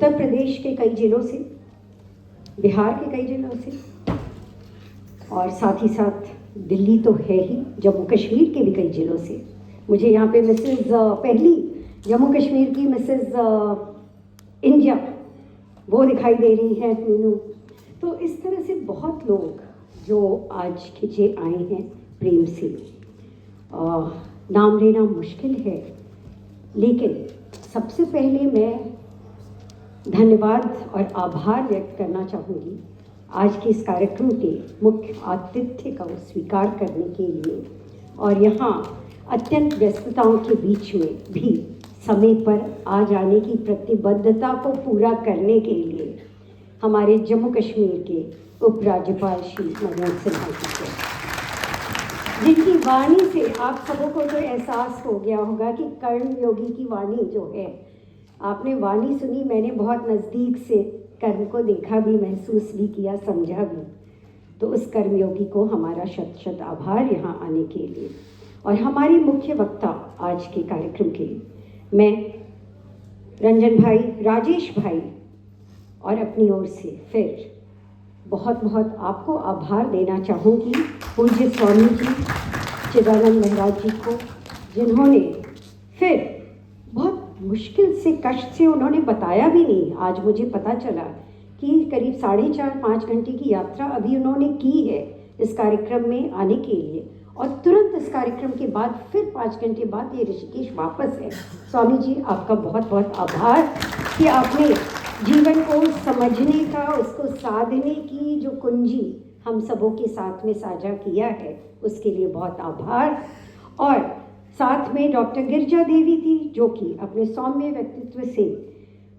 उत्तर प्रदेश के कई जिलों से, बिहार के कई जिलों से, और साथ ही साथ दिल्ली तो है ही, जम्मू कश्मीर के भी कई जिलों से। मुझे यहाँ पे मिसेस पहली जम्मू कश्मीर की मिसेस इंडिया वो दिखाई दे रही हैं मीनू। तो इस तरह से बहुत लोग जो आज खिंचे आए हैं प्रेम से। नाम लेना मुश्किल है, लेकिन सबसे पहले मैं धन्यवाद और आभार व्यक्त करना चाहूँगी आज के इस कार्यक्रम के मुख्य आतिथ्य का स्वीकार करने के लिए, और यहाँ अत्यंत व्यस्तताओं के बीच में भी समय पर आ जाने की प्रतिबद्धता को पूरा करने के लिए हमारे जम्मू कश्मीर के उपराज्यपाल श्री मनोज सिन्हा जी को, जिनकी वाणी से आप सबों को तो एहसास हो गया होगा कि कर्मयोगी की वाणी जो है, आपने वाणी सुनी, मैंने बहुत नज़दीक से कर्म को देखा भी, महसूस भी किया, समझा भी। तो उस कर्मयोगी को हमारा शत शत आभार यहाँ आने के लिए। और हमारी मुख्य वक्ता आज के कार्यक्रम के मैं रंजन भाई, राजेश भाई और अपनी ओर से फिर बहुत बहुत आपको आभार देना चाहूँगी पूज्य स्वामी जी चिदानंद महाराज जी को, जिन्होंने फिर बहुत मुश्किल से, कष्ट से उन्होंने बताया भी नहीं। आज मुझे पता चला कि करीब 4.5-5 घंटे की यात्रा अभी उन्होंने की है इस कार्यक्रम में आने के लिए, और तुरंत इस कार्यक्रम के बाद फिर 5 घंटे बाद ये ऋषिकेश वापस है। स्वामी जी, आपका बहुत बहुत आभार कि आपने जीवन को समझने का, उसको साधने की जो कुंजी हम सबों के साथ में साझा किया है, उसके लिए बहुत आभार। और साथ में डॉक्टर गिरिजा देवी थी, जो कि अपने सौम्य व्यक्तित्व से,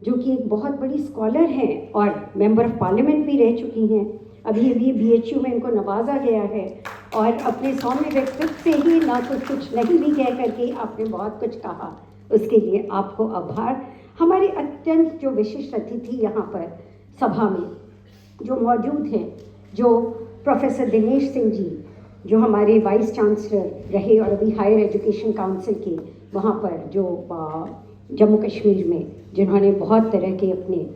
जो कि एक बहुत बड़ी स्कॉलर हैं और मेंबर ऑफ पार्लियामेंट भी रह चुकी हैं। अभी अभी BHU में इनको नवाजा गया है, और अपने सौम्य व्यक्तित्व से ही ना तो कुछ नहीं भी कह करके आपने बहुत कुछ कहा, उसके लिए आपको आभार। हमारे अत्यंत जो विशिष्ट अतिथि यहाँ पर सभा में जो मौजूद हैं, जो प्रोफेसर दिनेश सिंह जी, जो हमारे वाइस चांसलर रहे और अभी हायर एजुकेशन काउंसिल के वहाँ पर जो जम्मू कश्मीर में, जिन्होंने बहुत तरह के अपने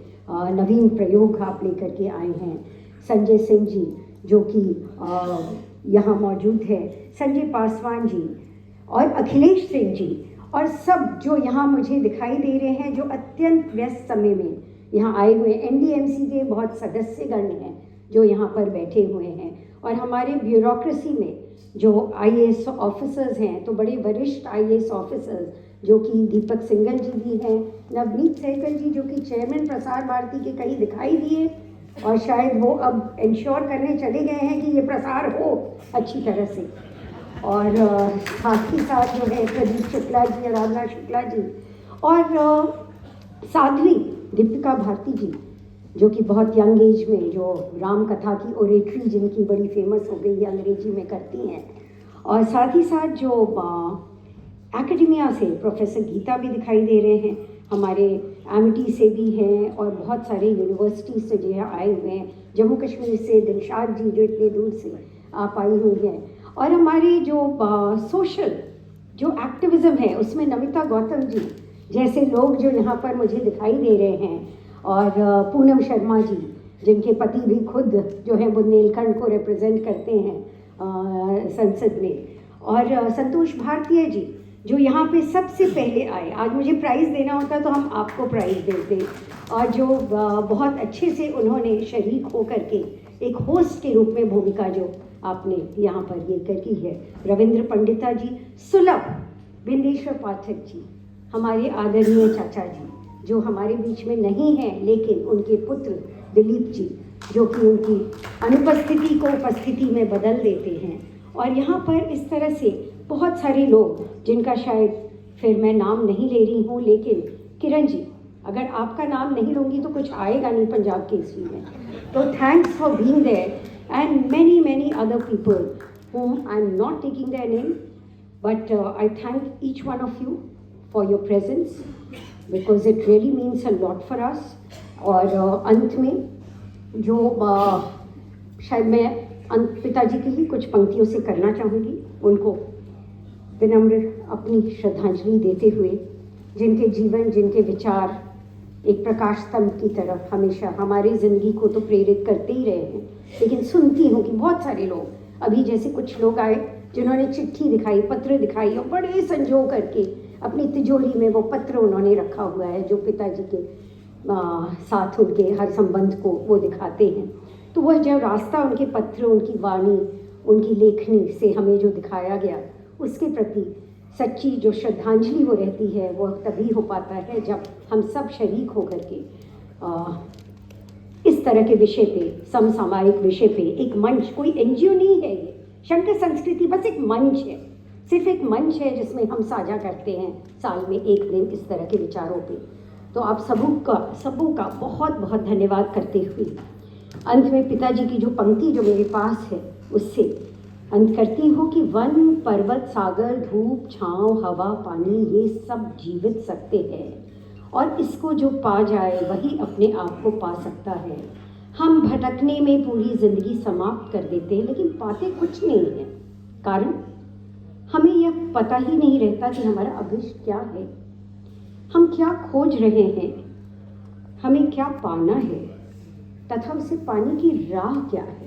नवीन प्रयोग आप लेकर के आए हैं, संजय सिंह जी जो कि यहाँ मौजूद है, संजय पासवान जी और अखिलेश सिंह जी, और सब जो यहाँ मुझे दिखाई दे रहे हैं, जो अत्यंत व्यस्त समय में यहाँ आए हुए NDMC के बहुत सदस्यगण हैं जो यहाँ पर बैठे हुए हैं, और हमारे ब्यूरोक्रेसी में जो IAS ऑफिसर्स हैं, तो बड़े वरिष्ठ IAS ऑफिसर्स जो कि दीपक सिंगल जी भी हैं, नवनीत सहगल जी जो कि चेयरमैन प्रसार भारती के कई दिखाई दिए, और शायद वो अब इंश्योर करने चले गए हैं कि ये प्रसार हो अच्छी तरह से, और साथ ही साथ जो है प्रदीप शुक्ला जी, आराधना शुक्ला जी, और साध्वी दीपिका भारती जी जो कि बहुत यंग एज में जो राम कथा की ओरेटरी जिनकी बड़ी फेमस हो गई है, अंग्रेजी में करती हैं, और साथ ही साथ जो एकेडमिया से प्रोफेसर गीता भी दिखाई दे रहे हैं, हमारे एमिटी से भी हैं, और बहुत सारे यूनिवर्सिटी से जो है आए हुए हैं, जम्मू कश्मीर से दिलशाद जी जो इतने दूर से आप आई हुई हैं, और हमारी जो सोशल जो एक्टिविज़म है उसमें नमिता गौतम जी जैसे लोग जो यहाँ पर मुझे दिखाई दे रहे हैं, और पूनम शर्मा जी जिनके पति भी खुद जो है बुंदेलखंड को रिप्रेजेंट करते हैं संसद में, और संतोष भारतीय जी जो यहाँ पे सबसे पहले आए। आज मुझे प्राइज़ देना होता तो हम आपको प्राइज़ देते, और जो बहुत अच्छे से उन्होंने शरीक होकर के एक होस्ट के रूप में भूमिका जो आपने यहाँ पर ये की है। रविंद्र पंडिता जी, सुलभ बिंदेश्वर पाठक जी, हमारे आदरणीय चाचा जी जो हमारे बीच में नहीं हैं, लेकिन उनके पुत्र दिलीप जी जो कि उनकी अनुपस्थिति को उपस्थिति में बदल देते हैं, और यहाँ पर इस तरह से बहुत सारे लोग जिनका शायद फिर मैं नाम नहीं ले रही हूँ, लेकिन किरण जी, अगर आपका नाम नहीं लूँगी तो कुछ आएगा नहीं पंजाब केसरी में, तो thanks for being there, and many other people whom I am not taking their name, but I thank each one of you for your presence because it really means a lot for us. और अंत में जो शायद मैं पिताजी की ही कुछ पंक्तियों से करना चाहूँगी, उनको विनम्र अपनी श्रद्धांजलि देते हुए, जिनके जीवन, जिनके विचार एक प्रकाश स्तंभ की तरह हमेशा हमारी ज़िंदगी को तो प्रेरित करते ही रहे हैं। लेकिन सुनती हूँ कि बहुत सारे लोग, अभी जैसे कुछ लोग आए जिन्होंने चिट्ठी दिखाई, पत्र दिखाई और बड़े संजो करके अपनी तिजोरी में वो पत्र उन्होंने रखा हुआ है जो पिताजी के साथ उनके हर संबंध को वो दिखाते हैं। तो वह जो रास्ता उनके पत्र, उनकी वाणी, उनकी लेखनी से हमें जो दिखाया गया, उसके प्रति सच्ची जो श्रद्धांजलि वो रहती है वो तभी हो पाता है जब हम सब शरीक होकर के इस तरह के विषय पे, समसामयिक विषय पे एक मंच, कोई एनजीओ नहीं है ये, शंकर संस्कृति बस एक मंच है, सिर्फ एक मंच है जिसमें हम साझा करते हैं साल में एक दिन इस तरह के विचारों पे। तो आप सबों का बहुत बहुत धन्यवाद करते हुए अंत में पिताजी की जो पंक्ति जो मेरे पास है उससे अंत करती हूँ कि वन, पर्वत, सागर, धूप, छाँव, हवा, पानी ये सब जीवित सकते हैं और इसको जो पा जाए वही अपने आप को पा सकता है। हम भटकने में पूरी ज़िंदगी समाप्त कर देते हैं लेकिन पाते कुछ नहीं है। कारण हमें यह पता ही नहीं रहता कि हमारा अभिष्ट क्या है, हम क्या खोज रहे हैं, हमें क्या पाना है तथा उसे पाने की राह क्या है।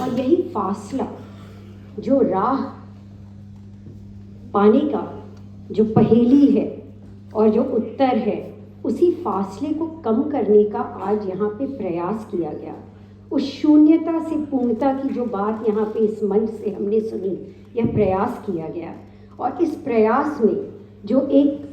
और यही फासला, जो राह पाने का जो पहेली है और जो उत्तर है, उसी फासले को कम करने का आज यहाँ पे प्रयास किया गया। उस शून्यता से पूर्णता की जो बात यहाँ पे इस मंच से हमने सुनी, यह प्रयास किया गया और इस प्रयास में जो एक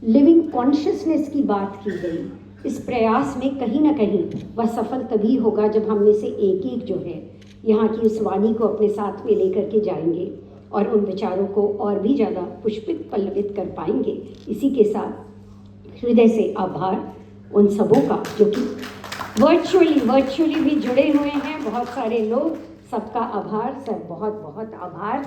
लिविंग कॉन्शियसनेस की बात की गई, इस प्रयास में कहीं ना कहीं वह सफल तभी होगा जब हम में से एक एक जो है यहाँ की उस वाणी को अपने साथ में लेकर के जाएंगे और उन विचारों को और भी ज़्यादा पुष्पित पल्लवित कर पाएंगे। इसी के साथ हृदय से आभार उन सबों का जो कि वर्चुअली भी जुड़े हुए हैं, बहुत सारे लोग, सबका आभार सर, बहुत बहुत आभार।